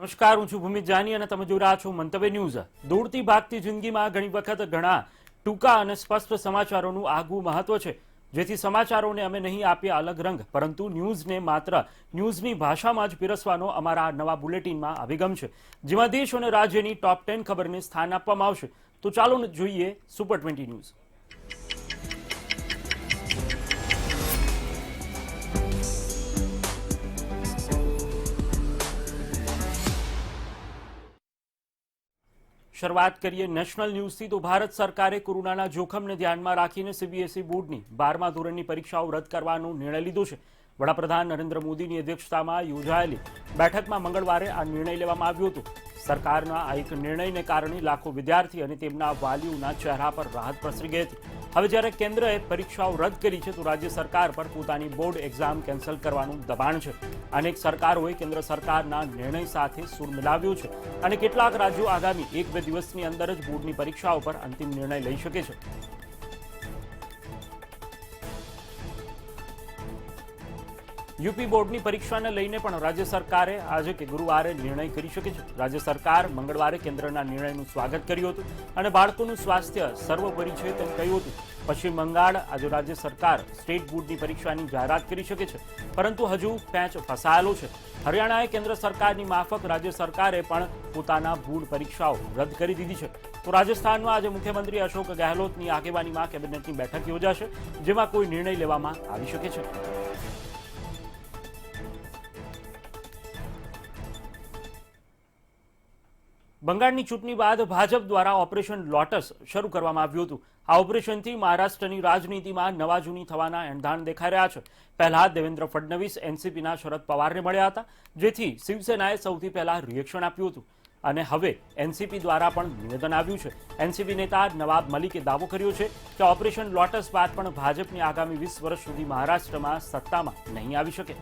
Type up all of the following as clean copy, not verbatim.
નમસ્કાર, હું છું ભૂમિત જાની અને તમે જોઈ રહ્યા છો મંતવ્ય ન્યૂઝ. દોડતી ભાગતી જિંદગીમાં ઘણી વખત ઘણા ટૂંકા અને સ્પષ્ટ સમાચારોનું આગવું મહત્વ છે, જેથી સમાચારોને અમે નહીં આપીએ અલગ રંગ, પરંતુ ન્યૂઝને માત્ર ન્યૂઝની ભાષામાં જ પીરસવાનો અમારા આ નવા બુલેટિનમાં અભિગમ છે, જેમાં દેશ અને રાજ્યની ટોપ 10 ખબરને સ્થાન આપવામાં આવશે. તો ચાલો જોઈએ સુપર 20 ન્યૂઝ. શરૂઆત કરીએ નેશનલ ન્યૂઝથી. તો ભારત સરકારે કોરોનાના જોખમને ધ્યાનમાં રાખીને સીબીએસઈ બોર્ડની 12મા ધોરણની પરીક્ષાઓ રદ કરવાનો નિર્ણય લીધો છે. વડાપ્રધાન નરેન્દ્ર મોદીની અધ્યક્ષતામાં યોજાયેલી બેઠકમાં મંગળવારે આ નિર્ણય લેવામાં આવ્યો હતો. સરકારના આ એક નિર્ણયને કારણે લાખો વિદ્યાર્થી અને તેમના વાલીઓના ચહેરા પર રાહત પ્રસરી ગઈ હતી. હવે જ્યારે કેન્દ્રએ પરીક્ષાઓ રદ કરી છે, તો રાજ્ય સરકાર પર પોતાની બોર્ડ એક્ઝામ કેન્સલ કરવાનું દબાણ છે. અનેક સરકારોએ કેન્દ્ર સરકારના નિર્ણય સાથે સૂર મિલાવ્યો છે અને કેટલાક રાજ્યો આગામી 1-2 દિવસની અંદર જ બોર્ડની પરીક્ષાઓ પર અંતિમ નિર્ણય લઈ શકે છે. યુપી બોર્ડની પરીક્ષાને લઈને પણ રાજ્ય સરકારે આજે કે ગુરુવારે નિર્ણય કરી શકે છે. રાજ્ય સરકાર મંગળવારે કેન્દ્રના નિર્ણયનું સ્વાગત કર્યું હતું અને બાળકોનું સ્વાસ્થ્ય સર્વોપરી છે તેમ કહ્યું હતું. પશ્ચિમ બંગાળ આજે રાજ્ય સરકાર સ્ટેટ બોર્ડની પરીક્ષાની જાહેરાત કરી શકે છે, પરંતુ હજુ પેચ ફસાયેલો છે. હરિયાણાએ કેન્દ્ર સરકારની માફક રાજ્ય સરકારે પણ પોતાના બોર્ડ પરીક્ષાઓ રદ કરી દીધી છે. તો રાજસ્થાનમાં આજે મુખ્યમંત્રી અશોક ગેહલોતની આગેવાનીમાં કેબિનેટની બેઠક યોજાશે, જેમાં કોઈ નિર્ણય લેવામાં આવી શકે છે. બંગાળની ચૂંટણી બાદ ભાજપ દ્વારા ઓપરેશન લોટસ શરૂ કરવામાં આવ્યું હતું. આ ઓપરેશનથી મહારાષ્ટ્રની રાજનીતિમાં નવા જૂની થવાના એંધાણ દેખાઈ રહ્યા છે. પહેલા દેવેન્દ્ર ફડણવીસ એનસીપીના શરદ પવારને મળ્યા હતા, જેથી શિવસેનાએ સૌથી પહેલા રિએક્શન આપ્યું હતું અને હવે એનસીપી દ્વારા પણ નિવેદન આવ્યું છે. એનસીપી નેતા નવાબ મલિકે દાવો કર્યો છે કે ઓપરેશન લોટસ બાદ પણ ભાજપની આગામી 20 વર્ષ સુધી મહારાષ્ટ્રમાં સત્તામાં નહીં આવી શકે.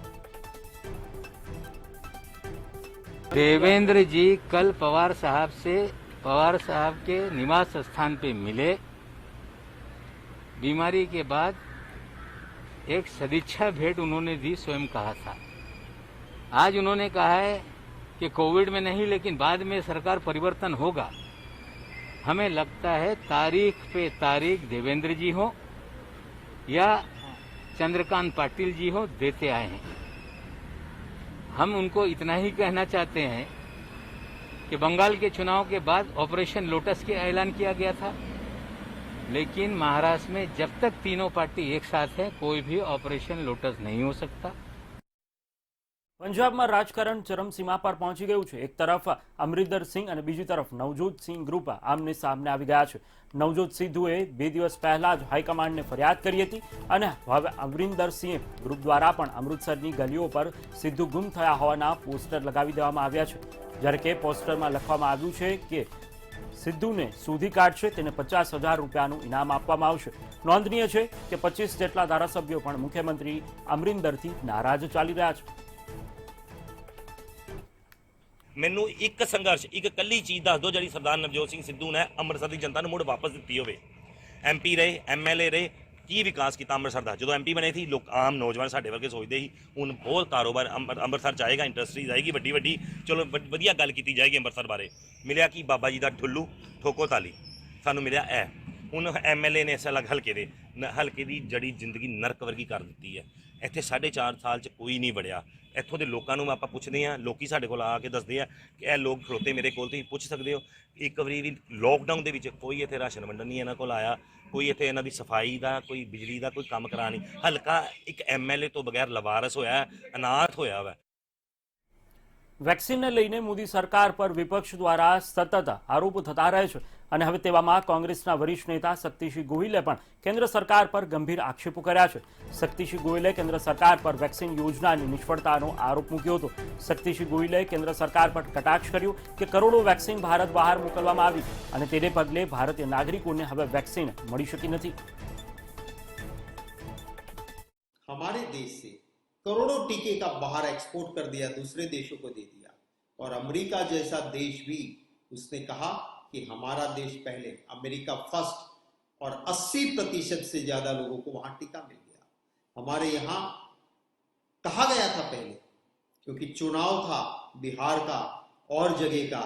देवेंद्र जी कल पवार साहब के निवास स्थान पे मिले. बीमारी के बाद एक सदिच्छा भेंट उन्होंने दी, स्वयं कहा था. आज उन्होंने कहा है कि कोविड में नहीं लेकिन बाद में सरकार परिवर्तन होगा. हमें लगता है तारीख पे तारीख देवेंद्र जी हो या चंद्रकांत पाटिल जी हो देते आए हैं. हम उनको इतना ही कहना चाहते हैं कि बंगाल के चुनाव के बाद ऑपरेशन लोटस के ऐलान किया गया था, लेकिन महाराष्ट्र में जब तक तीनों पार्टी एक साथ है कोई भी ऑपरेशन लोटस नहीं हो सकता. પંજાબમાં રાજકારણ ચરમસીમા પર પહોંચી ગયું છે. એક તરફ અમરિન્દર સિંહ અને બીજી તરફ નવજોત સિંહ ગ્રુપ આમને સામને આવી ગયા છે. નવજોત સિદ્ધુએ 2 દિવસ પહેલા જ હાઈકમાન્ડને ફરિયાદ કરી હતી અને હવે અમરિન્દર સિંહ ગ્રુપ દ્વારા પણ અમૃતસરની ગલીઓ પર સિદ્ધુ ગુમ થયા હોવાના પોસ્ટર લગાવી દેવામાં આવ્યા છે. જ્યારે કે પોસ્ટરમાં લખવામાં આવ્યું છે કે સિદ્ધુને શોધી કાઢશે તેને 50,000 રૂપિયાનું ઇનામ આપવામાં આવશે. નોંધનીય છે કે 25 જેટલા ધારાસભ્યો પણ મુખ્યમંત્રી અમરિન્દરથી નારાજ ચાલી રહ્યા છે. ਮੈਨੂੰ ਇੱਕ ਸੰਘਰਸ਼ ਇੱਕ ਕੱਲੀ ਚੀਜ਼ ਦੱਸ ਦਿਓ ਜਿਹੜੀ ਸਰਦਾਰ ਨਵਜੋਤ ਸਿੰਘ ਸਿੱਧੂ ਨੇ ਅੰਮ੍ਰਿਤਸਰ ਦੀ ਜਨਤਾ ਨੂੰ ਮੁੜ ਵਾਪਸ ਦਿੱਤੀ ਹੋਵੇ. ਐਮਪੀ ਰਹੇ, ਐਮਐਲਏ ਰਹੇ, ਕੀ ਵਿਕਾਸ ਕੀਤਾ ਅੰਮ੍ਰਿਤਸਰ ਦਾ? ਜਦੋਂ ਐਮਪੀ ਬਣੇ ਸੀ ਲੋਕ ਆਮ ਨੌਜਵਾਨ ਸਾਡੇ ਵਰਗੇ ਸੋਚਦੇ ਸੀ ਹੁਣ ਬਹੁਤ ਕਾਰੋਬਾਰ ਅੰਮ੍ਰਿਤਸਰ 'ਚ ਆਏਗਾ, ਇੰਡਸਟਰੀਜ਼ ਆਏਗੀ ਵੱਡੀ ਵੱਡੀ, ਚਲੋ ਵਧੀਆ ਗੱਲ ਕੀਤੀ ਜਾਏਗੀ ਅੰਮ੍ਰਿਤਸਰ ਬਾਰੇ. ਮਿਲਿਆ ਕਿ ਬਾਬਾ ਜੀ ਦਾ ਠੁੱਲੂ ਠੋਕੋ ਤਾਲੀ ਸਾਨੂੰ ਮਿਲਿਆ ਇਹ. ਹੁਣ ਐਮਐਲਏ ਨੇ ਇਸ ਅਲੱਗ ਹਲਕੇ ਦੀ ਜੜੀ ਜ਼ਿੰਦਗੀ ਨਰਕ ਵਰਗੀ ਕਰ ਦਿੱਤੀ ਹੈ. ਇੱਥੇ 4.5 ਸਾਲ 'ਚ ਕੋਈ ਨਹੀਂ ਵੜਿਆ. ਇੱਥੋਂ ਦੇ ਲੋਕਾਂ ਨੂੰ ਆਪਾਂ ਪੁੱਛਦੇ ਹਾਂ, ਲੋਕੀ ਸਾਡੇ ਕੋਲ ਆ ਕੇ ਦੱਸਦੇ ਆ ਕਿ ਇਹ ਲੋਕ ਖਲੋਤੇ ਮੇਰੇ ਕੋਲ, ਤੁਸੀਂ ਪੁੱਛ ਸਕਦੇ ਹੋ. ਇੱਕ ਵਾਰੀ ਵੀ ਲੋਕਡਾਊਨ ਦੇ ਵਿੱਚ ਕੋਈ ਇੱਥੇ ਰਾਸ਼ਨ ਵੰਡਣ ਨਹੀਂ ਇਹਨਾਂ ਕੋਲ ਆਇਆ, ਕੋਈ ਇੱਥੇ ਇਹਨਾਂ ਦੀ ਸਫਾਈ ਦਾ, ਕੋਈ ਬਿਜਲੀ ਦਾ ਕੋਈ ਕੰਮ ਕਰਾ ਨਹੀਂ. ਹਲਕਾ ਇੱਕ ਐਮਐਲਏ ਤੋਂ ਬਗੈਰ ਲਵਾਰਸ ਹੋਇਆ, ਅਨਾਥ ਹੋਇਆ ਵਾ. વેક્સિનને લઈને મોદી સરકાર પર વિપક્ષ દ્વારા સતત આરોપ થતા રહે છે અને હવે તેવામાં કોંગ્રેસના વરિષ્ઠ નેતા શક્તિસિંહ ગોહિલે પણ કેન્દ્ર સરકાર પર ગંભીર આક્ષેપો કર્યા છે. શક્તિસિંહ ગોહિલે કેન્દ્ર સરકાર પર વેક્સિન યોજનાની નિષ્ફળતાનો આરોપ મૂક્યો હતો. શક્તિસિંહ ગોહિલે કેન્દ્ર સરકાર પર કટાક્ષ કર્યો કે કરોડો વેક્સિન ભારત બહાર મોકલવામાં આવી અને તેને પગલે ભારતીય નાગરિકોને હવે વેક્સિન મળી શકી નથી. हमारे देश से करोड़ों टीके का बाहर एक्सपोर्ट कर दिया, दूसरे देशों को दे दिया. और अमेरिका जैसा देश भी उसने कहा कि हमारा देश पहले, अमेरिका फर्स्ट, और 80% से ज्यादा लोगों को वहां टीका मिल गया. हमारे यहां कहा गया था पहले, क्योंकि चुनाव था बिहार का और जगह का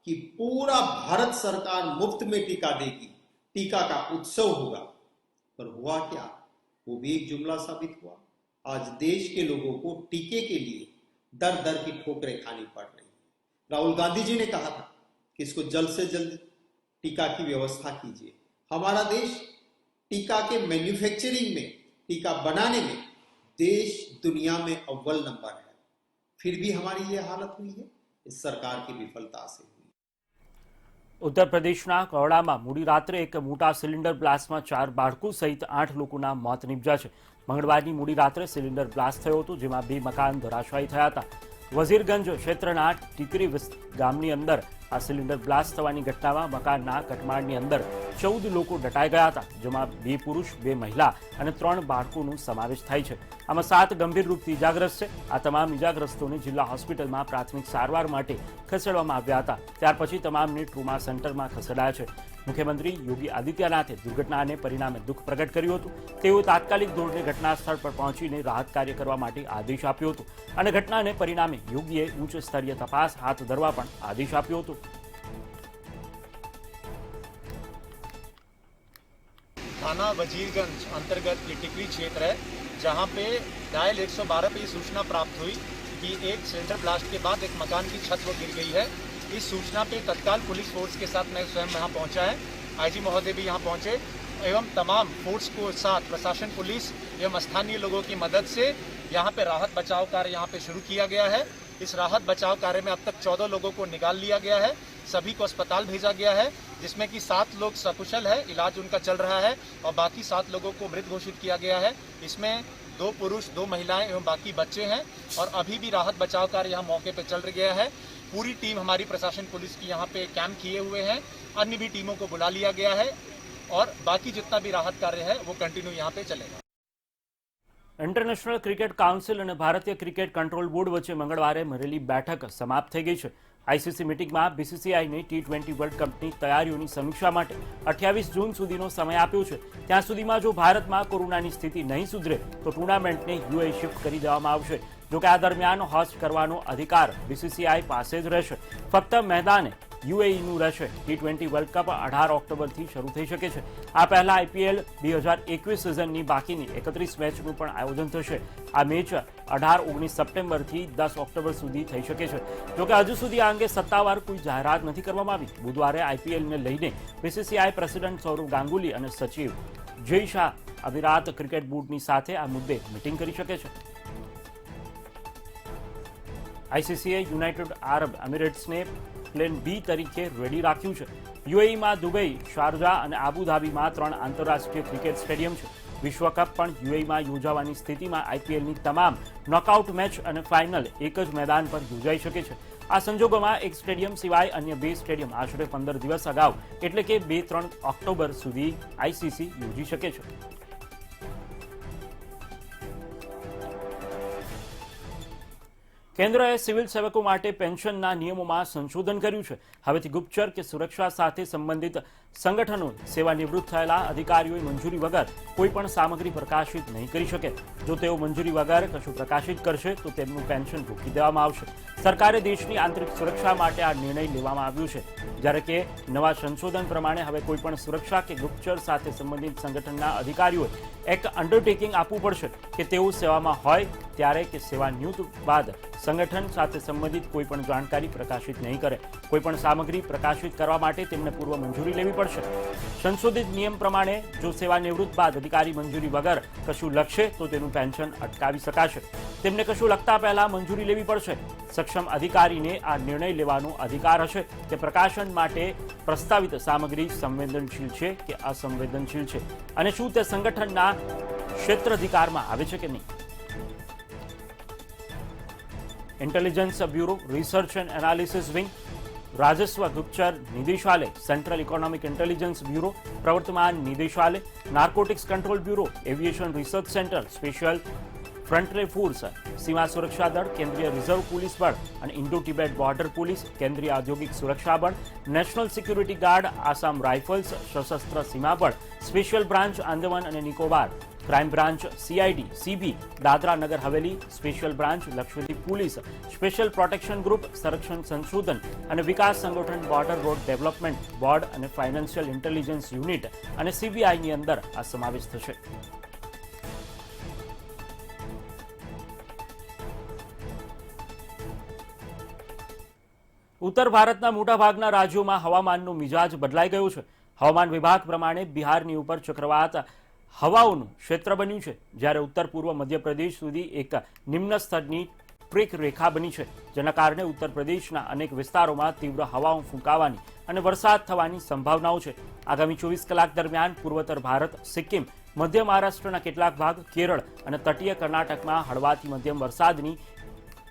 कि पूरा भारत सरकार मुफ्त में टीका देगी, टीका का उत्सव होगा, पर हुआ क्या? वो भी एक जुमला साबित हुआ। आज देश के लोगों को टीके के लिए दर दर की ठोकरें खानी पड़ रही है। राहुल गांधी जी ने कहा था कि इसको जल्द से जल्द टीका की व्यवस्था कीजिए। हमारा देश टीका के मैन्युफैक्चरिंग में, टीका बनाने में देश दुनिया में अव्वल नंबर है, फिर भी हमारी ये हालत हुई है, इस सरकार की विफलता से हुई। ઉત્તર પ્રદેશના કવડામાં મોડી રાત્રે એક મોટા સિલિન્ડર બ્લાસ્ટમાં 4 બાળકો સહિત 8 લોકોના મોત નીપજ્યા છે. મંગળવારની મોડી રાત્રે સિલિન્ડર બ્લાસ્ટ થયો હતો, જેમાં 2 મકાન ધરાશાયી થયા હતા. વઝીરગંજ ક્ષેત્રના ટીકરી ગામની અંદર આ સિલિન્ડર બ્લાસ્ટ થવાની ઘટનામાં મકાનના કટમાળની અંદર 14 લોકો દટાઈ ગયા હતા, જેમાં 2 પુરુષ, 2 મહિલા અને 3 બાળકોનો સમાવેશ થાય છે. આમાં 7 ગંભીર રૂપથી ઇજાગ્રસ્ત છે. આ તમામ ઇજાગ્રસ્તોને જિલ્લા હોસ્પિટલમાં પ્રાથમિક સારવાર માટે ખસેડવામાં આવ્યા હતા. ત્યાર પછી તમામને ટ્રોમા સેન્ટરમાં ખસેડાયા છે. મુખ્યમંત્રી યોગી આદિત્યનાથે દુર્ઘટનાને પરિણામે દુઃખ પ્રગટ કર્યું હતું. તેઓ તાત્કાલિક ધોરણે ઘટના સ્થળ પર પહોંચીને રાહત કાર્ય કરવા માટે આદેશ આપ્યો હતો અને ઘટનાને પરિણામે યોગીએ ઉચ્ચ સ્તરીય તપાસ હાથ ધરવા પણ આદેશ આપ્યો હતો. थाना वजीरगंज अंतर्गत ये टिकरी क्षेत्र है, जहां पे डायल 112 पे सूचना प्राप्त हुई कि एक सिलेंडर ब्लास्ट के बाद एक मकान की छत वो गिर गई है। इस सूचना पे तत्काल पुलिस फोर्स के साथ मैं स्वयं यहाँ पहुँचा है, आईजी महोदय भी यहाँ पहुँचे एवं तमाम फोर्स को साथ प्रशासन, पुलिस एवं स्थानीय लोगों की मदद से यहाँ पे राहत बचाव कार्य यहाँ पे शुरू किया गया है। इस राहत बचाव कार्य में अब तक 14 लोगों को निकाल लिया गया है, सभी को अस्पताल भेजा गया है, जिसमें कि 7 लोग सकुशल है, इलाज उनका चल रहा है और बाकी 7 लोगों को मृत घोषित किया गया है। इसमें 2 पुरुष, 2 महिलाएं एवं बाकी बच्चे हैं और अभी भी राहत बचाव कार्य यहाँ मौके पर चल गया है। पूरी टीम हमारी प्रशासन, पुलिस की यहाँ पे कैंप किए हुए हैं, अन्य भी टीमों को बुला लिया गया है और बाकी जितना भी राहत कार्य है वो कंटिन्यू यहाँ पे चलेगा. ઇન્ટરનેશનલ ક્રિકેટ કાઉન્સિલ અને ભારતીય ક્રિકેટ કંટ્રોલ બોર્ડ વચ્ચે મંગળવારે મળેલી બેઠક સમાપ્ત થઈ ગઈ છે. આઈસીસી મિટિંગમાં બીસીસીઆઈને T20 વર્લ્ડ કપની તૈયારીઓની સમીક્ષા માટે 28 જૂન સુધીનો સમય આપ્યો છે. ત્યાં સુધીમાં જો ભારતમાં કોરોનાની સ્થિતિ નહીં સુધરે તો ટુર્નામેન્ટને યુએઈ શિફ્ટ કરી દેવામાં આવશે. જોકે આ દરમિયાન હોસ્ટ કરવાનો અધિકાર બીસીસીઆઈ પાસે જ રહેશે. ફક્ત મેદાને યુએઈનું રહેશે. T20 વર્લ્ડ કપ 18 ઓક્ટોબરથી શરૂ થઈ શકે છે. આ પહેલા આઈપીએલ 2021 સિઝનની બાકીની 31 મેચનું પણ આયોજન થશે. આ મેચ 18-19 સપ્ટેમ્બરથી 10 ઓક્ટોબર સુધી થઈ શકે છે. જોકે હજુ સુધી આ અંગે સત્તાવાર કોઈ જાહેરાત નથી કરવામાં આવી. બુધવારે આઈપીએલને લઈને બીસીસીઆઈ પ્રેસિડેન્ટ સૌરવ ગાંગુલી અને સચિવ જય શાહ અમિરાત ક્રિકેટ બોર્ડની સાથે આ મુદ્દે મીટિંગ કરી શકે છે. આઈસીસીએ યુનાઇટેડ આરબ એમિરેટ્સને પ્લેન બી તરીકે રેડી રાખ્યું છે. યુએઈમાં દુબઈ, શારજા અને આબુધાબીમાં 3 આંતરરાષ્ટ્રીય ક્રિકેટ સ્ટેડિયમ છે. વિશ્વકપ પણ યુએઈમાં યોજાવાની સ્થિતિમાં આઈપીએલની તમામ નોકઆઉટ મેચ અને ફાઇનલ એક જ મેદાન પર યોજાઈ શકે છે. આ સંજોગોમાં એક સ્ટેડિયમ સિવાય અન્ય 2 સ્ટેડિયમ આશરે 15 દિવસ અગાઉ એટલે કે 2-3 ઓક્ટોબર સુધી આઈસીસી યોજી શકે છે. કેન્દ્રએ સિવિલ સેવકો માટે પેન્શનના નિયમોમાં સંશોધન કર્યું છે. હવેથી ગુપ્તચર કે સુરક્ષા સાથે સંબંધિત સંગઠનો સેવા નિવૃત્ત થયેલા અધિકારીઓએ મંજૂરી વગર કોઈપણ સામગ્રી પ્રકાશિત નહીં કરી શકે. જો તેઓ મંજૂરી વગર કશું પ્રકાશિત કરશે તો તેમનું પેન્શન રોકી દેવામાં આવશે. સરકારે દેશની આંતરિક સુરક્ષા માટે આ નિર્ણય લેવામાં આવ્યો છે. જ્યારે કે નવા સંશોધન પ્રમાણે હવે કોઈપણ સુરક્ષા કે ગુપ્તચર સાથે સંબંધિત સંગઠનના અધિકારીઓએ એક અંડરટેકિંગ આપવું પડશે કે તેઓ સેવામાં હોય ત્યારે કે સેવા નિવૃત્ત બાદ સંગઠન સાથે સંબંધિત કોઈપણ જાણકારી પ્રકાશિત નહીં કરે. કોઈપણ સામગ્રી પ્રકાશિત કરવા માટે તેમને પૂર્વ મંજૂરી લેવી પડશે. સંશોધિત નિયમ પ્રમાણે જો સેવા નિવૃત્ત બાદ અધિકારી મંજૂરી વગર કશું લખશે તો તેનું પેન્શન અટકાવી શકાશે. તેમને કશું લખતા પહેલા મંજૂરી લેવી પડશે. સક્ષમ અધિકારીને આ નિર્ણય લેવાનો અધિકાર હશે કે પ્રકાશન માટે પ્રસ્તાવિત સામગ્રી સંવેદનશીલ છે કે અસંવેદનશીલ છે અને શું તે સંગઠનના ક્ષેત્રાધિકારમાં આવે છે કે નહીં. Intelligence bureau, research and analysis wing, राजस्व गुप्तचर निदेशालय, सेंट्रल इकोनॉमिक इंटेलिजेंस ब्यूरो, प्रवर्तमान निदेशालय, narcotics control bureau, aviation research centre, special frontier force, સીમા સુરક્ષા દળ, કેન્દ્રીય રિઝર્વ પોલીસ બળ અને ઇન્ડો ટિબેટ બોર્ડર પોલીસ, કેન્દ્રીય ઔદ્યોગિક સુરક્ષા બળ, national security guard, Assam rifles, સશસ્ત્ર સીમા બળ, સ્પેશિયલ બ્રાન્ચ આંદમાન અને Nicobar, crime branch CID, CB, Dadra Nagar Haveli, special branch Lakshadweep police, special protection group, સંરક્ષણ સંશોધન અને વિકાસ સંગઠન, બોર્ડર રોડ ડેવલપમેન્ટ બોર્ડ અને ફાઇનાન્શિયલ ઇન્ટેલિજન્સ યુનિટ અને સીબીઆઈની અંદર આ સમાવેશ થશે. ઉત્તર ભારતના મોટાભાગના રાજ્યોમાં હવામાનનો મિજાજ બદલાઈ ગયો છે. હવામાન વિભાગ પ્રમાણે બિહારની ઉપર ચક્રવાત હવાઓનું ક્ષેત્ર બન્યું છે, જ્યારે ઉત્તર પૂર્વ મધ્યપ્રદેશ સુધી એક નિમ્ન સ્તરની ટ્રીક રેખા બની છે, જેના કારણે ઉત્તર પ્રદેશના અનેક વિસ્તારોમાં તીવ્ર હવાઓ ફૂંકાવાની અને વરસાદ થવાની સંભાવનાઓ છે. આગામી 24 કલાક દરમિયાન પૂર્વોત્તર ભારત, સિક્કિમ, મધ્ય મહારાષ્ટ્રના કેટલાક ભાગ, કેરળ અને તટીય કર્ણાટકમાં હળવાથી મધ્યમ વરસાદની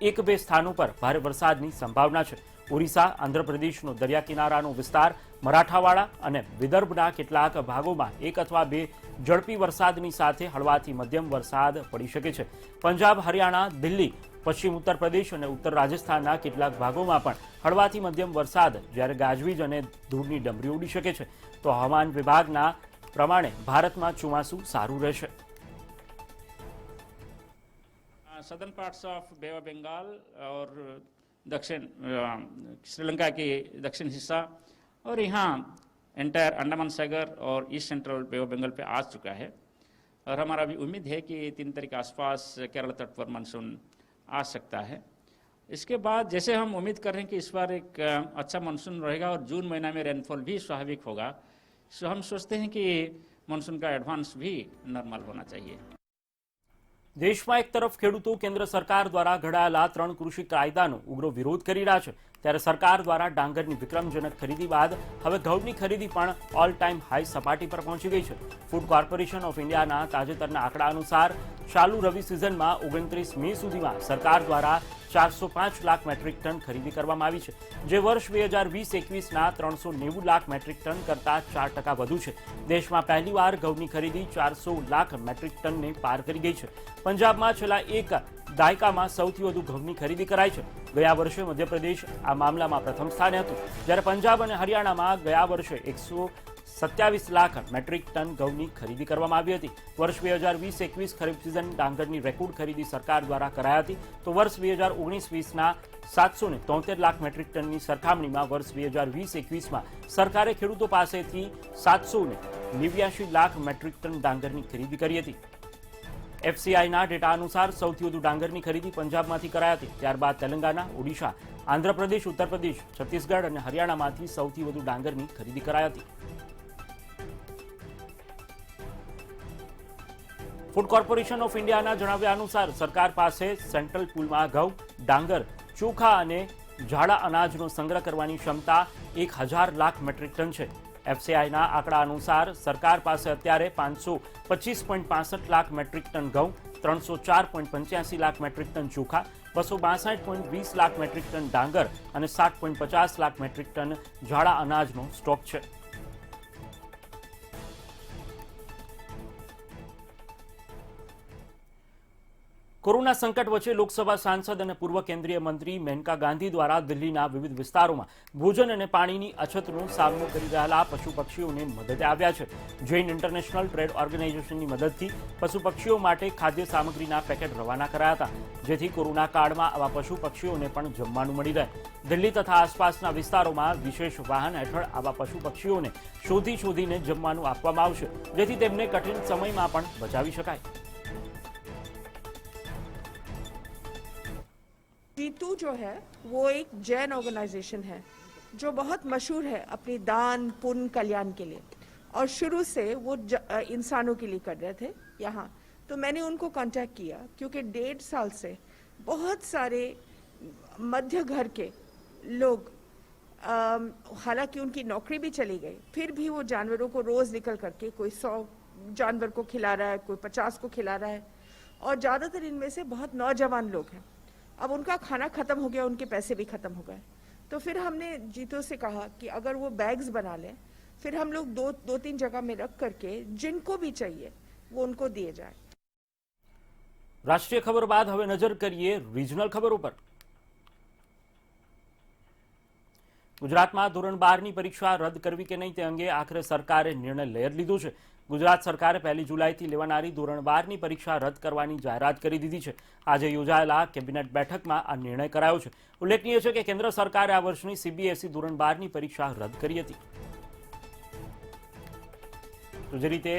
1-2 સ્થાનો પર ભારે વરસાદની સંભાવના છે. ઓરિસ્સા, આંધ્રપ્રદેશનો દરિયા કિનારાનો વિસ્તાર, મરાઠાવાડા અને વિદર્ભના કેટલાક ભાગોમાં 1 અથવા 2 ઝડપી વરસાદની સાથે હળવાથી મધ્યમ વરસાદ પડી શકે છે. પંજાબ, હરિયાણા, દિલ્હી, પશ્ચિમ ઉત્તર પ્રદેશ અને ઉત્તર રાજસ્થાનના કેટલાક ભાગોમાં પણ હળવાથી મધ્યમ વરસાદ, જ્યારે ગાજવીજ અને ધૂળની ડમરી ઉડી શકે છે. તો હવામાન વિભાગના પ્રમાણે ભારતમાં ચોમાસું સારું રહેશે. Southern parts of Bay of Bengal और दक्षिण श्रीलंका के दक्षिण हिस्सा और यहाँ एंटायर अंडमान सागर और east central bay of Bengal पे आ चुका है और हमारा भी उम्मीद है कि 3 तारीख के आसपास केरल तट पर मानसून आ सकता है. इसके बाद जैसे हम उम्मीद कर रहे हैं कि इस बार एक अच्छा मानसून रहेगा और जून महीना में रेनफॉल भी स्वाभाविक होगा, सो हम सोचते हैं कि मानसून का एडवांस भी नॉर्मल होना चाहिए. દેશમાં એક તરફ ખેડૂતો કેન્દ્ર સરકાર દ્વારા ઘડાયેલા 3 કૃષિ કાયદાનો ઉગ્ર વિરોધ કરી રહ્યા છે, ત્યારે સરકાર દ્વારા ડાંગરની વિક્રમજનક ખરીદી બાદ હવે ઘઉંની ખરીદી પણ ઓલ ટાઈમ હાઈ સપાટી પર પહોંચી ગઈ છે. ફૂડ કોર્પોરેશન ઓફ ઇન્ડિયાના તાજેતરના આંકડા અનુસાર ચાલુ રવિ સિઝનમાં 29 મે સુધીમાં સરકાર દ્વારા 405 લાખ મેટ્રિક ટન ખરીદી કરવામાં આવી છે, જે વર્ષ 2020-21ના 390 લાખ મેટ્રિક ટન કરતાં 4% વધુ છે. દેશમાં પહેલીવાર ઘઉંની ખરીદી 400 લાખ મેટ્રિક ટનને પાર કરી ગઈ છે. પંજાબમાં છેલ્લા એક દાયકામાં સૌથી વધુ ઘઉંની ખરીદી કરાઈ છે. ગયા વર્ષે મધ્યપ્રદેશ આ મામલામાં પ્રથમ સ્થાને હતું, જ્યારે પંજાબ અને હરિયાણામાં ગયા વર્ષે 127 લાખ મેટ્રિક ટન ઘઉંની ખરીદી કરવામાં આવી હતી. વર્ષ 2020-21 ખરીફ સિઝન ડાંગરની રેકોર્ડ ખરીદી સરકાર દ્વારા કરાઈ હતી, તો વર્ષ 2019-20ના 773 લાખ મેટ્રિક ટનની સરખામણીમાં વર્ષ 2020-21માં સરકારે ખેડૂતો પાસેથી 789 લાખ મેટ્રિક ટન ડાંગરની ખરીદી કરી હતી. એફસીઆઈના ડેટા અનુસાર સૌથી વધુ ડાંગરની ખરીદી પંજાબમાંથી કરાઈ હતી, ત્યારબાદ તેલંગાના, ઓડિશા, આંધ્રપ્રદેશ, ઉત્તર પ્રદેશ, છત્તીસગઢ અને હરિયાણામાંથી સૌથી વધુ ડાંગરની ખરીદી કરાઈ હતી. ફૂડ કોર્પોરેશન ઓફ ઇન્ડિયાના જણાવ્યા અનુસાર સરકાર પાસે સેન્ટ્રલ પૂલમાં ઘઉં, ડાંગર, ચોખા અને જાડા અનાજનો સંગ્રહ કરવાની ક્ષમતા 1000 લાખ મેટ્રિક ટન છે. એફસીઆઈના આંકડા અનુસાર સરકાર પાસે અત્યારે 525.65 લાખ મેટ્રિક ટન ઘઉં, 304.85 લાખ મેટ્રિક ટન ચોખા, 262.20 લાખ મેટ્રિક ટન ડાંગર અને 60.50 લાખ મેટ્રિક ટન જાડા અનાજનો સ્ટોક છે. કોરોના સંકટ વચ્ચે લોકસભા સાંસદ અને પૂર્વ કેન્દ્રીય મંત્રી મેનકા ગાંધી દ્વારા દિલ્હીના વિવિધ વિસ્તારોમાં ભોજન અને પાણીની અછતનો સામનો કરી રહેલા પશુ પક્ષીઓને મદદે આવ્યા છે. જૈન ઇન્ટરનેશનલ ટ્રેડ ઓર્ગેનાઇઝેશનની મદદથી પશુ પક્ષીઓ માટે ખાદ્ય સામગ્રીના પેકેટ રવાના કરાયા હતા, જેથી કોરોના કાળમાં આવા પશુ પક્ષીઓને પણ જમવાનું મળી રહે. દિલ્હી તથા આસપાસના વિસ્તારોમાં વિશેષ વાહન હેઠળ આવા પશુ પક્ષીઓને શોધીને જમવાનું આપવામાં આવશે, જેથી તેમને કઠિન સમયમાં પણ બચાવી શકાય. जीतू जो है वो एक जैन ऑर्गेनाइजेशन है जो बहुत मशहूर है अपनी दान पुण्य कल्याण के लिए, और शुरू से वो इंसानों के लिए कर रहे थे यहाँ. तो मैंने उनको कांटेक्ट किया क्योंकि 1.5 साल से बहुत सारे मध्य घर के लोग, हालांकि उनकी नौकरी भी चली गई, फिर भी वो जानवरों को रोज निकल करके कोई 100 जानवर को खिला रहा है, कोई 50 को खिला रहा है, और ज़्यादातर इनमें से बहुत नौजवान लोग हैं. अब उनका खाना खत्म हो गया, उनके पैसे भी खत्म हो गए. तो फिर हमने जीतो से कहा कि अगर वो बैग्स बना लें, फिर हम लोग 2-3 जगह में रख करके जिनको भी चाहिए वो उनको दिए जाए. રાષ્ટ્રીય ખબર બાદ હવે નજર કરીએ રિજનલ ખબરો પર. ગુજરાતમાં ધોરણ 12ની પરીક્ષા રદ કરવી કે નહીં તે અંગે આખરે સરકારે નિર્ણય લઈ લીધો છે. ગુજરાત સરકારે 1 જુલાઈથી લેવાનારી ધોરણ 12ની પરીક્ષા રદ કરવાની જાહેરાત કરી દીધી છે. આજે યોજાયેલા કેબિનેટ બેઠકમાં આ નિર્ણય કરાયો છે. ઉલ્લેખનીય છે કે કેન્દ્ર સરકારે આ વર્ષની સીબીએસઈ ધોરણ 12ની પરીક્ષા રદ કરી હતી. તો જે રીતે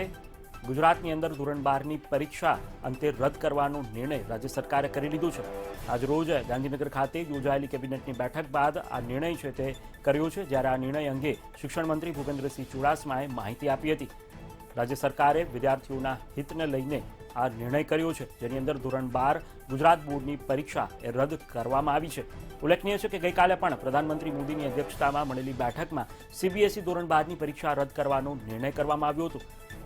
ગુજરાતની અંદર ધોરણ 12ની પરીક્ષા અંતે રદ કરવાનો નિર્ણય રાજ્ય સરકારે કરી લીધો છે. આજ રોજ ગાંધીનગર ખાતે યોજાયેલી કેબિનેટની બેઠક બાદ આ નિર્ણય છે તે કર્યો છે. જ્યારે આ નિર્ણય અંગે શિક્ષણ મંત્રી ભૂપેન્દ્રસિંહ ચુડાસમાએ માહિતી આપી હતી. રાજ્ય સરકારે વિદ્યાર્થીઓના હિતને લઈને આ નિર્ણય કર્યો છે, જેની અંદર ધોરણ 12 ગુજરાત બોર્ડની પરીક્ષા એ રદ કરવામાં આવી છે. ઉલ્લેખનીય છે કે ગઈકાલે પણ પ્રધાનમંત્રી મોદીની અધ્યક્ષતામાં મળેલી બેઠકમાં સીબીએસઈ ધોરણ 12ની પરીક્ષા રદ કરવાનો નિર્ણય કરવામાં આવ્યો હતો.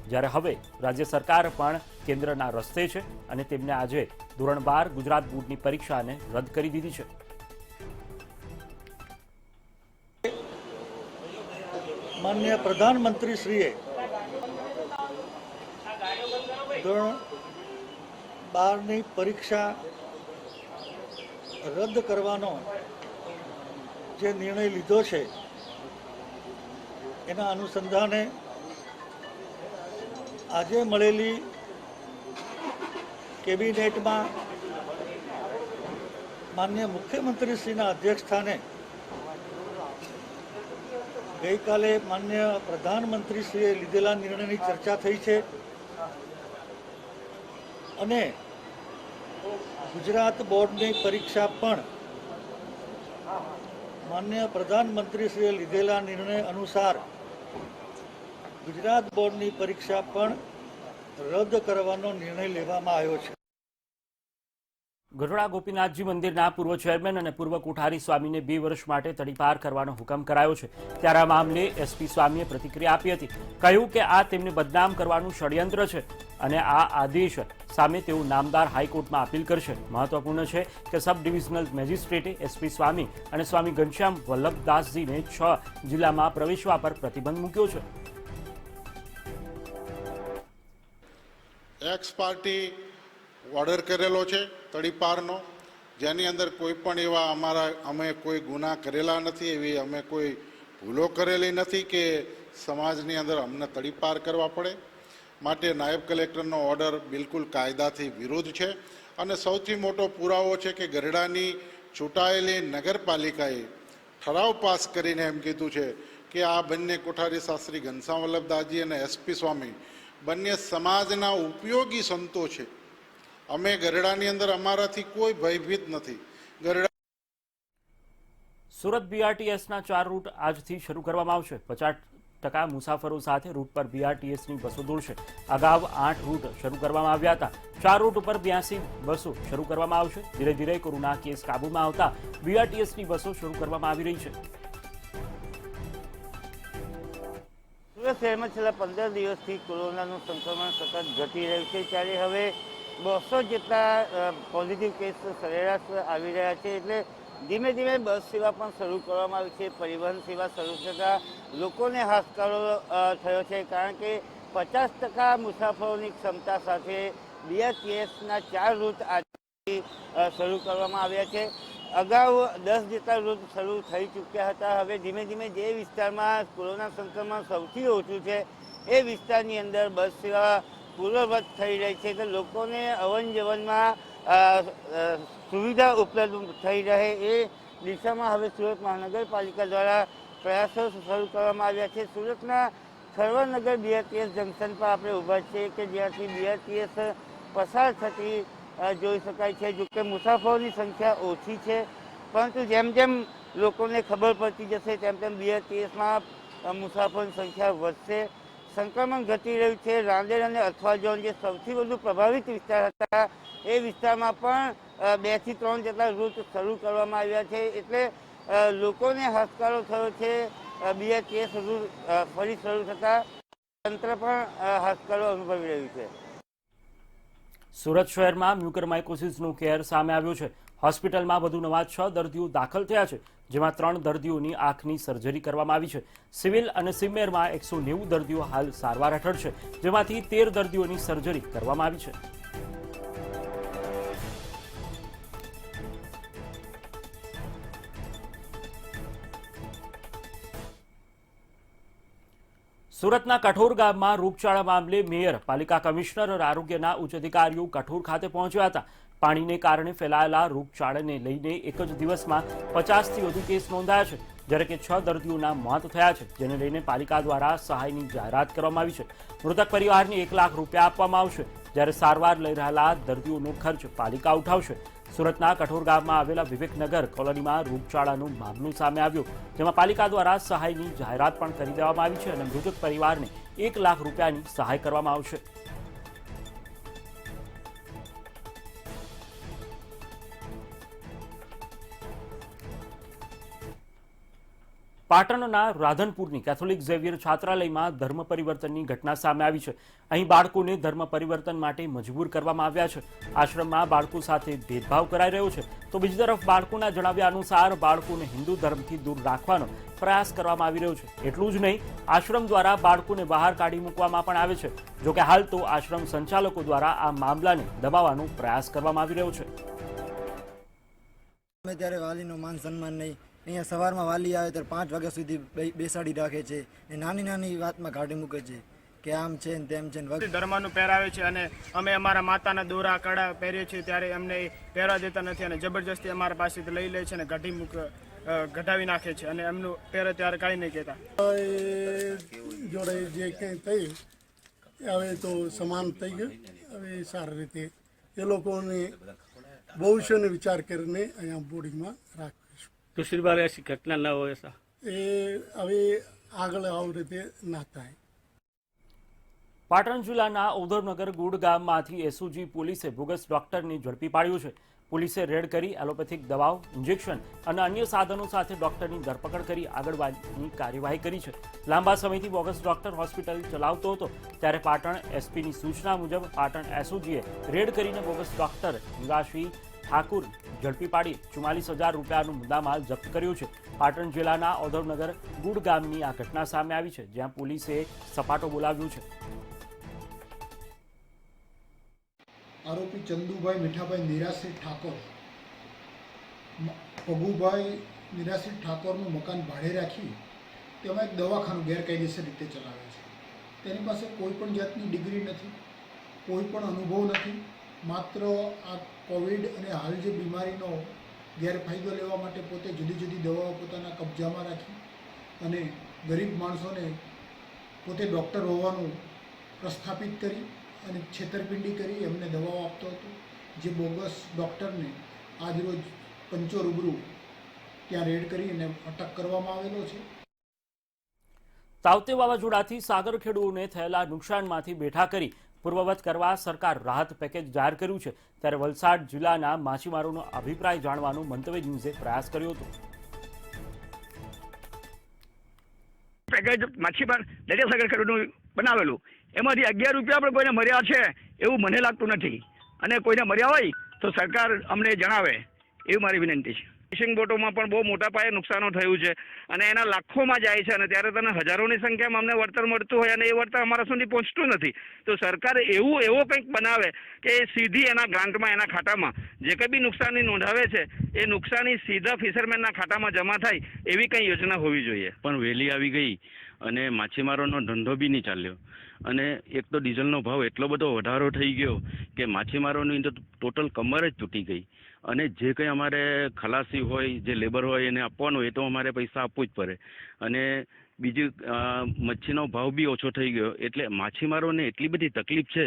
જ્યારે હવે રાજ્ય સરકાર પણ કેન્દ્રના રસ્તે છે અને તેમને આજે ધોરણ 12 ગુજરાત બોર્ડની પરીક્ષાને રદ કરી દીધી છે. માનનીય પ્રધાનમંત્રીશ્રીએ ધોરણ 12ની પરીક્ષા રદ કરવાનો જે નિર્ણય લીધો છે એના અનુસંધાને આજે મળેલી કેબિનેટમાં માનનીય મુખ્યમંત્રીશ્રીના અધ્યક્ષસ્થાને ગઈકાલે માનનીય પ્રધાનમંત્રીશ્રીએ લીધેલા નિર્ણયની ચર્ચા થઈ છે અને ગુજરાત બોર્ડની પરીક્ષા પણ માનનીય પ્રધાનમંત્રીશ્રીએ લીધેલા નિર્ણય અનુસાર ગુજરાત બોર્ડની પરીક્ષા પણ રદ કરવાનો નિર્ણય લેવામાં આવ્યો છે. ગઢડા ગોપીનાથજી મંદિરના પૂર્વ ચેરમેન અને પૂર્વ કોઠારી સ્વામીને 2 વર્ષ માટે તડીપાર કરવાનો હુકમ કરાયો છે. ત્યારે આ મામલે એસપી સ્વામીએ પ્રતિક્રિયા આપી હતી. કહ્યું કે આ તેમને બદનામ કરવાનું ષડયંત્ર છે અને આ આદેશ સામે તેઓ નામદાર હાઈકોર્ટમાં અપીલ કરશે. મહત્વપૂર્ણ છે કે સબ ડિવિઝનલ મેજિસ્ટ્રેટે એસપી સ્વામી અને સ્વામી ઘનશ્યામ વલ્લભદાસજીને 6 જિલ્લામાં પ્રવેશવા પર પ્રતિબંધ મૂક્યો છે. એક્સ પાર્ટી ઓર્ડર કરેલો છે તડીપારનો, જેની અંદર કોઈ પણ એવા અમે કોઈ ગુના કરેલા નથી, એવી અમે કોઈ ભૂલો કરેલી નથી કે સમાજની અંદર અમને તડીપાર કરવા પડે. માટે નાયબ કલેક્ટરનો ઓર્ડર બિલકુલ કાયદાથી વિરુદ્ધ છે અને સૌથી મોટો પુરાવો છે કે ગઢડાની ચૂંટાયેલી નગરપાલિકાએ ઠરાવ પાસ કરીને એમ કીધું છે કે આ બંને કોઠારી શાસ્ત્રી ઘનશ્યામ વલ્લભદાસજી અને એસપી સ્વામી બંને સમાજના ઉપયોગી સંતો છે. અમે ગઢડાની અંદર અમારાથી કોઈ ભયભીત નથી. સુરત બીઆરટીએસના 4 રૂટ આજથી શરૂ કરવામાં આવશે. 50% મુસાફરો સાથે રૂટ પર બીઆરટીએસની બસો દોડશે. અગાઉ 8 રૂટ શરૂ કરવામાં આવ્યા હતા. 4 રૂટ ઉપર 82 બસો શરૂ કરવામાં આવશે. ધીરે ધીરે કોરોના કેસ કાબૂમાં આવતા બીઆરટીએસની બસો શરૂ કરવામાં આવી રહી છે. સુરત શહેરમાં છેલ્લા 15 દિવસથી કોરોનાનું સંક્રમણ સતત ઘટી રહ્યું છે. ત્યારે હવે 200 જેટલા પોઝિટિવ કેસ સરેરાશ આવી રહ્યા છે. એટલે ધીમે ધીમે બસ સેવા પણ શરૂ કરવામાં આવી છે. પરિવહન સેવા શરૂ થતાં લોકોને હાશકારો થયો છે, કારણ કે 50% મુસાફરોની ક્ષમતા સાથે બીઆરટીએસના 4 રૂટ આજથી શરૂ કરવામાં આવ્યા છે. અગાઉ 10 જેટલા રૂટ શરૂ થઈ ચૂક્યા હતા. હવે ધીમે ધીમે જે વિસ્તારમાં કોરોના સંક્રમણ સૌથી ઓછું છે એ વિસ્તારની અંદર બસ સેવા પૂર્વવત થઈ રહી છે. તો લોકોને અવન જવનમાં સુવિધા ઉપલબ્ધ થઈ રહે એ દિશામાં હવે સુરત મહાનગરપાલિકા દ્વારા પ્રયાસો શરૂ કરવામાં આવ્યા છે. સુરતના સર્વનગર બીઆરટીએસ જંકશન પર આપણે ઊભા છીએ કે જ્યાંથી બીઆરટીએસ પસાર થતી જોઈ શકાય છે. જોકે મુસાફરોની સંખ્યા ઓછી છે, પરંતુ જેમ જેમ લોકોને ખબર પડતી જશે તેમ તેમ બીઆરટીએસમાં મુસાફરોની સંખ્યા વધશે. સંક્રમણ ઘટી રહ્યું છે. રાંદેર અને અથવા ઝોન જે સૌથી વધુ પ્રભાવિત વિસ્તાર હતા એ વિસ્તારમાં પણ 2 થી 3 જેટલા રૂટ શરૂ કરવામાં આવ્યા છે. એટલે લોકોને હાશકારો થયો છે. બીઆરટીએસ રૂટ ફરી શરૂ થતાં તંત્ર પણ હાશકારો અનુભવી રહ્યું છે. સુરત શહેરમાં મ્યુકરમાઇકોસિસનો કેર સામે આવ્યો છે. હોસ્પિટલમાં વધુ નવા 6 દર્દીઓ દાખલ થયા છે, જેમાં 3 દર્દીઓની આંખની સર્જરી કરવામાં આવી છે. સિવિલ અને સિમેરમાં 190 દર્દીઓ હાલ સારવાર હેઠળ છે, જેમાંથી 13 દર્દીઓની સર્જરી કરવામાં આવી છે. સુરતના કઠોર ગામમાં રોગચાળા મામલે મેયર, પાલિકા કમિશનર અને આરોગ્યના ઉચ્ચ અધિકારીઓ કઠોર ખાતે પહોંચ્યા હતા. પાણીને કારણે ફેલાયેલા રોગચાળાને લઈને એક જ દિવસમાં 50થી વધુ કેસ નોંધાયા છે, જ્યારે કે 6 દર્દીઓના મોત થયા છે, જેને લઈને પાલિકા દ્વારા સહાયની જાહેરાત કરવામાં આવી છે. મૃતક પરિવારને 1 લાખ રૂપિયા આપવામાં આવશે, જ્યારે સારવાર લઈ રહેલા દર્દીઓનો ખર્ચ પાલિકા ઉઠાવશે. સુરતના કઠોર ગામમાં આવેલા વિવેકનગર કોલોનીમાં રોગચાળાનો મામલો સામે આવ્યો, જેમાં પાલિકા દ્વારા સહાયની જાહેરાત પણ કરી દેવામાં આવી છે અને મૃતક પરિવારને 1 લાખ રૂપિયાની સહાય કરવામાં આવશે. પાટણના રાધનપુરની કેથોલિક ઝેવિયર છાત્રાલયમાં ધર્મ પરિવર્તનની ઘટના સામે આવી છે. અહીં બાળકોને ધર્મ પરિવર્તન માટે મજબૂર કરવામાં આવ્યા છે. આશ્રમમાં બાળકો સાથે ભેદભાવ કરાઈ રહ્યો છે, તો બીજી તરફ બાળકોના જણાવ્યા અનુસાર બાળકોને હિન્દુ ધર્મથી દૂર રાખવાનો પ્રયાસ કરવામાં આવી રહ્યો છે. એટલું જ નહીં, આશ્રમ દ્વારા બાળકોને બહાર કાઢી મૂકવામાં પણ આવે છે. જોકે હાલ તો આશ્રમ સંચાલકો દ્વારા આ મામલાને દબાવવાનો પ્રયાસ કરવામાં આવી રહ્યો છે. ત્યારે વાલીનું માન સન્માન નહીં. અહીંયા સવારમાં વાલી આવે ત્યારે 5 વાગ્યા સુધી બેસાડી રાખે છે. નાની નાની વાતમાં કાઢી મૂકે છે કે આમ છે ને તેમ છે. ધર્મનું પહેરાવે છે અને અમે અમારા માતાના દોરા કડા પહેરીએ છીએ ત્યારે અમને પહેરવા દેતા નથી અને જબરજસ્તી અમારા પાસેથી લઈ લે છે અને ગઢાવી નાખે છે અને એમનું પહેરે ત્યારે કાંઈ નહીં કહેતા. જોડે જે કંઈ થઈ હવે તો સમાન થઈ ગયું. હવે સારી રીતે એ લોકોને ભવિષ્યનો વિચાર કરીને અહીંયા બોર્ડિંગમાં રાખે. दूसरी बार ऐसी घटना न हो ऐसा એ હવે આગળ આવી રીતે ના થાય. પાટણ જિલ્લાના ઉધમનગર ગુડ ગામમાંથી એસઓજી પોલીસે બોગસ ડોક્ટરને ઝડપી પાડ્યો છે. પોલીસે રેડ કરી એલોપેથિક દવાઓ, ઇન્જેક્શન અને અન્ય સાધનો સાથે ડોક્ટરની ધરપકડ કરી આગળની કાર્યવાહી કરી છે. લાંબા સમયથી બોગસ ડોક્ટર હોસ્પિટલ ચલાવતો હતો, ત્યારે પાટણ એસપીની સૂચના મુજબ પાટણ એસઓજીએ રેડ કરીને બોગસ ડોક્ટર હિંગાશ્રી ઠાકુર ઝડપી પાડી 44,000 રૂપિયાનો મુદ્દામાલ જપ્ત કર્યો છે. પાટણ જિલ્લાના ઉધમનગર ગુડ ગામની આ ઘટના સામે આવી છે, જ્યાં પોલીસે સપાટો બોલાવ્યો છે. આરોપી ચંદુભાઈ મીઠાભાઈ નિરાશ્રી ઠાકોર, પગુભાઈ નિરાશ્રી ઠાકોરનું મકાન ભાડે રાખી તેમાં એક દવાખાનું ગેરકાયદેસર રીતે ચલાવે છે. તેની પાસે કોઈ પણ જાતની ડિગ્રી નથી, કોઈ પણ અનુભવ નથી. માત્ર આ કોવિડ અને હાલ જે બીમારીનો ગેરફાયદો લેવા માટે પોતે જુદી જુદી દવાઓ પોતાના કબજામાં રાખી અને ગરીબ માણસોને પોતે ડૉક્ટર હોવાનું પ્રસ્થાપિત કરી અને છેતરપિંડી કરી એમને દવાઓ આપતો હતો. જે બોગસ ડૉક્ટરને આજરોજ પંચો રૂબરૂ ત્યાં રેડ કરી અને અટક કરવામાં આવેલો છે. તાવતે વાવાઝોડાથી સાગર ખેડૂતોને થયેલા નુકસાનમાંથી બેઠા કરી પૂર્વવત કરવા સરકાર રાહત પેકેજ જાહેર કર્યું છે. ત્યારે વલસાડ જિલ્લાના માછીમારોનો અભિપ્રાય જાણવાનો મંતવ્ય ન્યૂઝે પ્રયાસ કર્યો હતો. પેકેજ માછીમાર દરિયાસાગર ખેડૂતનું બનાવેલું, એમાંથી 11 રૂપિયા પણ કોઈને મર્યા છે એવું મને લાગતું નથી, અને કોઈને મર્યા હોય તો સરકાર અમને જણાવે એવી મારી વિનંતી છે. ફિશિંગ બોટોમાં પણ બહુ મોટા પાયે નુકસાનો થયું છે અને એના લાખોમાં જાય છે અને ત્યારે તને હજારોની સંખ્યામાં અમને વળતર મળતું હોય અને એ વળતર અમારા સુધી પહોંચતું નથી. તો સરકાર એવો કંઈક બનાવે કે સીધી એના ગ્રાન્ટમાં, એના ખાતામાં જે કંઈ બી નુકસાની નોંધાવે છે એ નુકસાની સીધા ફિશરમેનના ખાતામાં જમા થાય એવી કંઈ યોજના હોવી જોઈએ. પણ વહેલી આવી ગઈ અને માછીમારોનો ધંધો બી નહીં ચાલ્યો. અને એક તો ડીઝલનો ભાવ એટલો બધો વધારો થઈ ગયો કે માછીમારોની તો ટોટલ કમર જ તૂટી ગઈ. અને જે કંઈ અમારે ખલાસી હોય, જે લેબર હોય એને આપવાનું હોય એ તો અમારે પૈસા આપવું જ પડે. અને બીજું મચ્છીનો ભાવ બી ઓછો થઈ ગયો, એટલે માછીમારોને એટલી બધી તકલીફ છે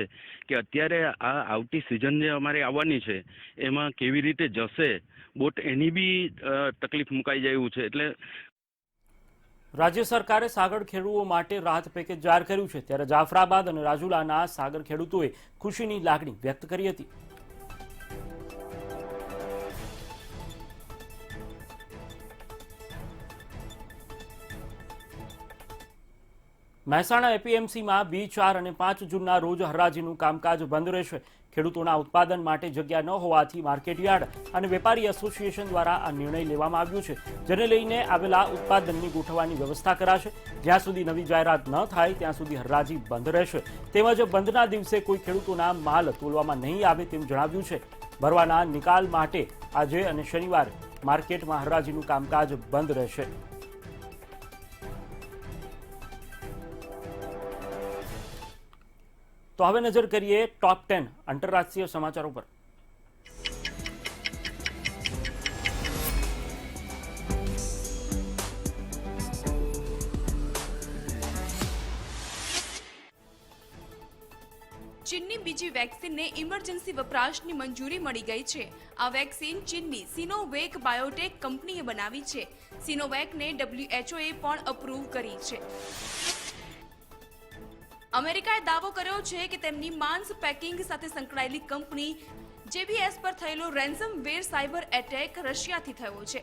કે અત્યારે આ આવતી સિઝન જે અમારે આવવાની છે એમાં કેવી રીતે જશે બોટ એની બી તકલીફ મુકાઈ જાય એવું છે. એટલે રાજ્ય સરકારે સાગર ખેડૂતો માટે રાહત પેકેજ જાહેર કર્યું છે. ત્યારે જાફરાબાદ અને રાજુલાના સાગર ખેડૂતોએ ખુશીની લાગણી વ્યક્ત કરી હતી. મહેસાણા એપીએમસીમાં 2, 4 અને 5 જૂનના રોજ હરાજીનું કામકાજ બંધ રહેશે. ખેડૂતોના ઉત્પાદન માટે જગ્યા ન હોવાથી માર્કેટયાર્ડ અને વેપારી એસોસિએશન દ્વારા આ નિર્ણય લેવામાં આવ્યો છે, જેને લઈને આવેલા ઉત્પાદનની ગોઠવવાની વ્યવસ્થા કરાશે. જ્યાં સુધી નવી જાહેરાત ન થાય ત્યાં સુધી હરાજી બંધ રહેશે. તેમજ બંધના દિવસે કોઈ ખેડૂતોના માલ તોલવામાં નહીં આવે તેમ જણાવ્યું છે. ભરવાના નિકાલ માટે આજે અને શનિવારે માર્કેટમાં હરાજીનું કામકાજ બંધ રહેશે. તો હવે નજર કરીએ ટોપ 10 આંતરરાષ્ટ્રીય સમાચારો પર. ચીનની બીજી વેક્સિનને ઇમરજન્સી વપરાશની મંજૂરી મળી ગઈ છે. આ વેક્સિન ચીનની સિનોવેક બાયોટેક કંપનીએ બનાવી છે. સિનોવેકને WHOએ પણ અપ્રૂવ કરી છે. અમેરિકાએ દાવો કર્યો છે કે તેમની માંસ પેકિંગ સાથે સંકળાયેલી કંપની JBS પર થયેલો રેન્સમવેર સાયબર એટેક રશિયાથી થયો છે.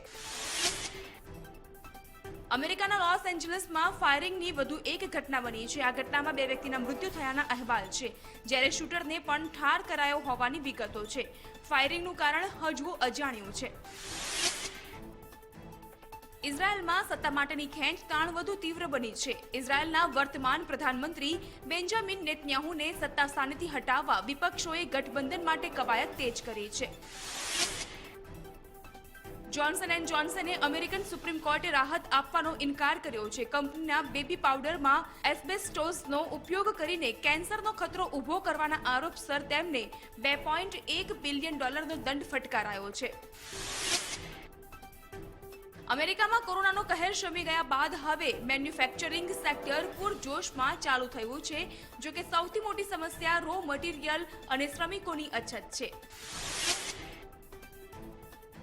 અમેરિકાના લોસ એન્જલસમાં ફાયરિંગની વધુ એક ઘટના બની છે. આ ઘટનામાં 2 વ્યક્તિના મૃત્યુ થયાના અહેવાલ છે, જ્યારે શૂટરને પણ ઠાર કરાયો હોવાની વિગતો છે. ફાયરિંગનું કારણ હજુ અજાણ્યું છે. ઇઝરાયેલમાં સત્તા માટેની ખેંચતાણ વધુ તીવ્ર બની છે. ઇઝરાયેલના વર્તમાન પ્રધાનમંત્રી બેન્જામિન નેતન્યાહુને સત્તા સ્થાનેથી હટાવવા વિપક્ષોએ ગઠબંધન માટે કવાયત તેજ કરી છે. જોન્સન એન્ડ જોન્સને અમેરિકન સુપ્રીમ કોર્ટે રાહત આપવાનો ઇનકાર કર્યો છે. કંપનીના બેબી પાવડરમાં એસ્બેસ્ટોસનો ઉપયોગ કરીને કેન્સરનો ખતરો ઊભો કરવાના આરોપસર તેમને $2.1 બિલિયન દંડ ફટકારાયો છે. અમેરિકામાં કોરોનાનો કહેર શમી ગયા બાદ હવે મેન્યુફેક્ચરિંગ સેક્ટર પૂરજોશમાં ચાલુ થયું છે. જો કે સૌથી મોટી સમસ્યા રો મટીરિયલ અને શ્રમિકોની અછત છે.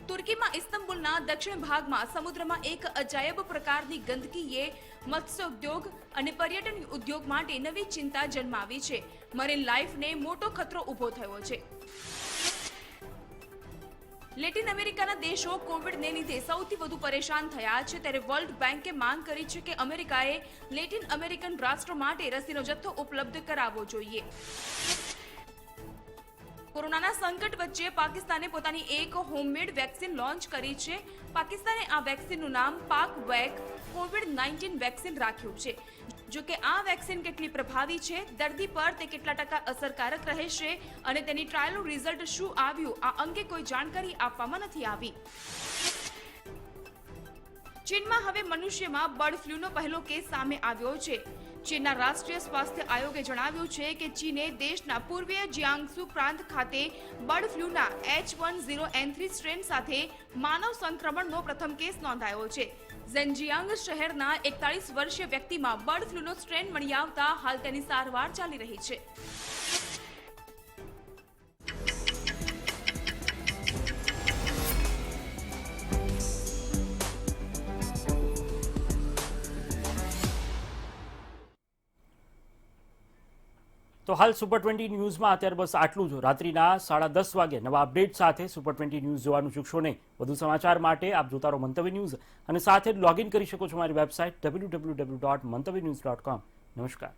તુર્કીમાં ઇસ્તંબુલના દક્ષિણ ભાગમાં સમુદ્રમાં એક અજાયબ પ્રકારની ગંદકીએ મત્સ્ય ઉદ્યોગ અને પર્યટન ઉદ્યોગ માટે નવી ચિંતા જન્માવી છે. મરીન લાઈફને મોટો ખતરો ઊભો થયો છે. લેટિન અમેરિકાના દેશો કોવિડને લીધે સૌથી વધુ પરેશાન થયા છે, ત્યારે વર્લ્ડ બેંકે માંગ કરી છે કે અમેરિકાએ લેટિન અમેરિકન રાષ્ટ્રો માટે રસીનો જથ્થો ઉપલબ્ધ કરાવવો જોઈએ. કોરોનાના સંકટ વચ્ચે પાકિસ્તાને પોતાની એક હોમમેડ વેક્સિન લોન્ચ કરી છે. પાકિસ્તાને આ વેક્સિનનું નામ પાકવેક COVID-19 વેક્સિન રાખ્યું છે. જો કે આ વેક્સિન કેટલી પ્રભાવી છે, દર્દી પર તે કેટલા ટકા અસરકારક રહેશે અને તેની ટ્રાયલનું રિઝલ્ટ શું આવ્યું, આ અંગે કોઈ જાણકારી આપવામાં નથી આવી. ચીનમાં હવે મનુષ્યમાં બર્ડ ફ્લૂનો પહેલો કેસ સામે આવ્યો છે. ચીનના રાષ્ટ્રીય સ્વાસ્થ્ય આયોગે જણાવ્યું છે કે ચીને દેશના પૂર્વીય જિયાંગસુ પ્રાંત ખાતે બર્ડ ફ્લૂના H10N3 સ્ટ્રેન સાથે માનવ સંક્રમણનો પ્રથમ કેસ નોંધાયો છે. ઝેનજિયાંગ શહેરના 41 વર્ષીય વ્યક્તિમાં બર્ડ ફ્લૂનો સ્ટ્રેન મળી આવતા હાલ તેની સારવાર ચાલી રહી છે. તો હાલ સુપર 20 ન્યૂઝમાં અત્યારે બસ આટલું જ. રાત્રિના 10:30 વાગે નવા અપડેટ સાથે સુપર 20 ન્યૂઝ જોવાનું ચૂકશો નહીં. વધુ સમાચાર માટે આપ જોતા રહો મંતવ્ય ન્યૂઝ અને સાથે લોગિન કરી શકો છો મારી વેબસાઇટ www.mantavyanews.com. નમસ્કાર.